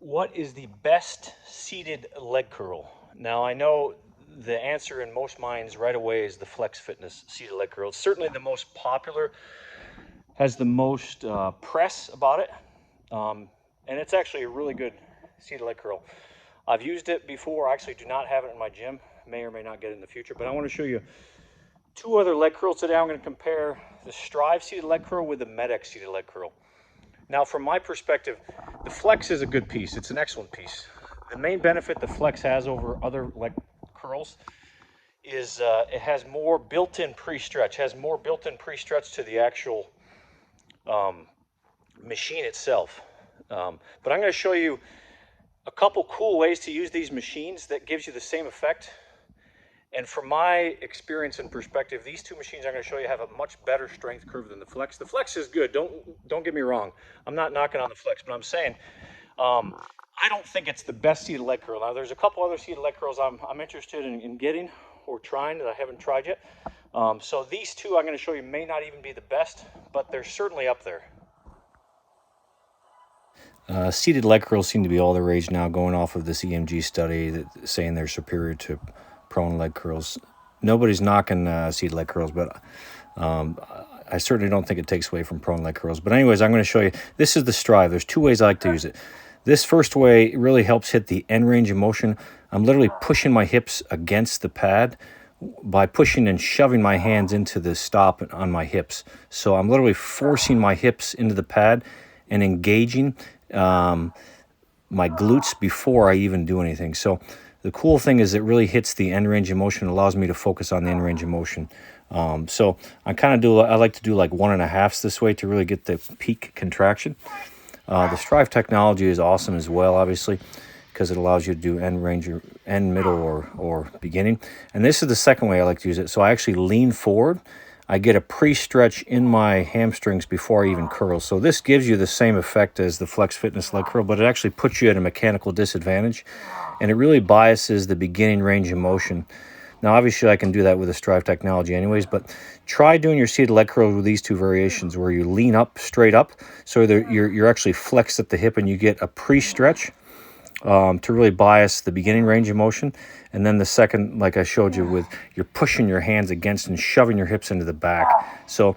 What is the best seated leg curl? Now, I know the answer in most minds right away is the Flex Fitness seated leg curl. It's certainly the most popular, has the most press about it, and it's actually a really good seated leg curl. I've used it before. I actually do not have it in my gym. May or may not get it in the future, but I want to show you two other leg curls today. I'm going to compare the Strive seated leg curl with the Medx seated leg curl. Now, from my perspective, the Flex is a good piece. It's an excellent piece. The main benefit the Flex has over other leg curls is it has more built-in pre-stretch, to the actual machine itself. But I'm going to show you a couple cool ways to use these machines that gives you the same effect. And from my experience and perspective, these two machines I'm going to show you have a much better strength curve than the Flex. The Flex is good. Don't get me wrong. I'm not knocking on the Flex, but I'm saying I don't think it's the best seated leg curl. Now, there's a couple other seated leg curls I'm interested in getting or trying that I haven't tried yet. So these two I'm going to show you may not even be the best, but they're certainly up there. Seated leg curls seem to be all the rage now, going off of this EMG study that saying they're superior to prone leg curls. Nobody's knocking seated leg curls, but I certainly don't think it takes away from prone leg curls. But anyways, I'm going to show you. This is the Strive. There's two ways I like to use it. This first way really helps hit the end range of motion. I'm literally pushing my hips against the pad by pushing and shoving my hands into the stop on my hips. So I'm literally forcing my hips into the pad and engaging my glutes before I even do anything. So the cool thing is it really hits the end range of motion, allows me to focus on the end range of motion. So I like to do like 1.5s this way to really get the peak contraction. The Strive technology is awesome as well, obviously, because it allows you to do end range, or end, middle, or beginning. And this is the second way I like to use it. So I actually lean forward. I get a pre-stretch in my hamstrings before I even curl. So this gives you the same effect as the Flex Fitness leg curl, but it actually puts you at a mechanical disadvantage, and it really biases the beginning range of motion. Now, obviously, I can do that with the Strive technology anyways, but try doing your seated leg curl with these two variations where you lean up, straight up, so that you're actually flexed at the hip and you get a pre-stretch to really bias the beginning range of motion. And then the second, like I showed you, with you're pushing your hands against and shoving your hips into the back. So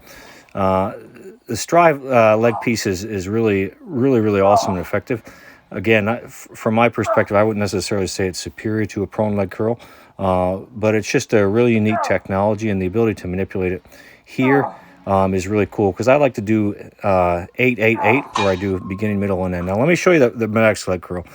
the Strive leg piece is really, really, really awesome and effective. Again, from my perspective, I wouldn't necessarily say it's superior to a prone leg curl, but it's just a really unique technology, and the ability to manipulate it here is really cool, because I like to do 8-8-8, where I do beginning, middle, and end. Now, let me show you the Medx leg curl.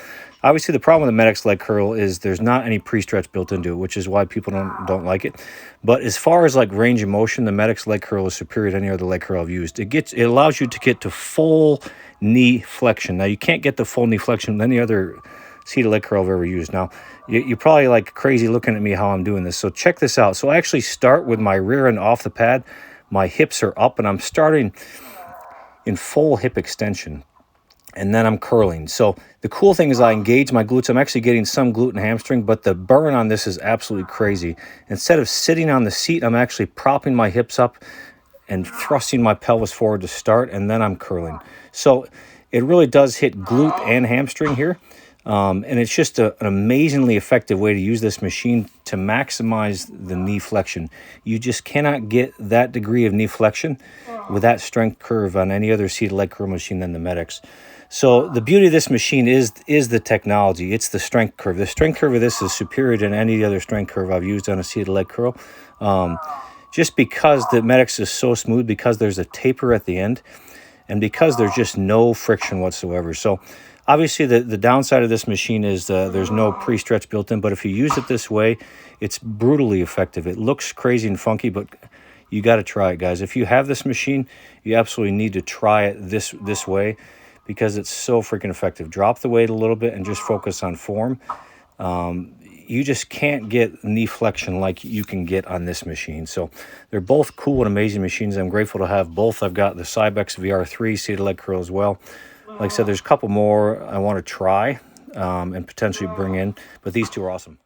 Obviously, the problem with the Medx leg curl is there's not any pre-stretch built into it, which is why people don't like it. But as far as like range of motion, the Medx leg curl is superior to any other leg curl I've used. It allows you to get to full knee flexion. Now, you can't get the full knee flexion with any other seated leg curl I've ever used. Now, you're probably like crazy looking at me how I'm doing this. So check this out. So I actually start with my rear end off the pad. My hips are up, and I'm starting in full hip extension. And then I'm curling. So the cool thing is I engage my glutes. I'm actually getting some glute and hamstring, but the burn on this is absolutely crazy. Instead of sitting on the seat, I'm actually propping my hips up and thrusting my pelvis forward to start, and then I'm curling. So it really does hit glute and hamstring here. And it's just an amazingly effective way to use this machine to maximize the knee flexion. You just cannot get that degree of knee flexion with that strength curve on any other seated leg curl machine than the Medx. So the beauty of this machine is the technology. It's the strength curve. The strength curve of this is superior to any other strength curve I've used on a seated leg curl. Just because the Medx is so smooth, because there's a taper at the end, and because there's just no friction whatsoever. So obviously the downside of this machine is there's no pre-stretch built in, but if you use it this way, it's brutally effective. It looks crazy and funky, but you got to try it, guys. If you have this machine, you absolutely need to try it this way, because it's so freaking effective. Drop the weight a little bit and just focus on form. You just can't get knee flexion like you can get on this machine. So they're both cool and amazing machines. I'm grateful to have both. I've got the Cybex VR3 seated leg curl as well. Like I said, there's a couple more I want to try and potentially bring in, but these two are awesome.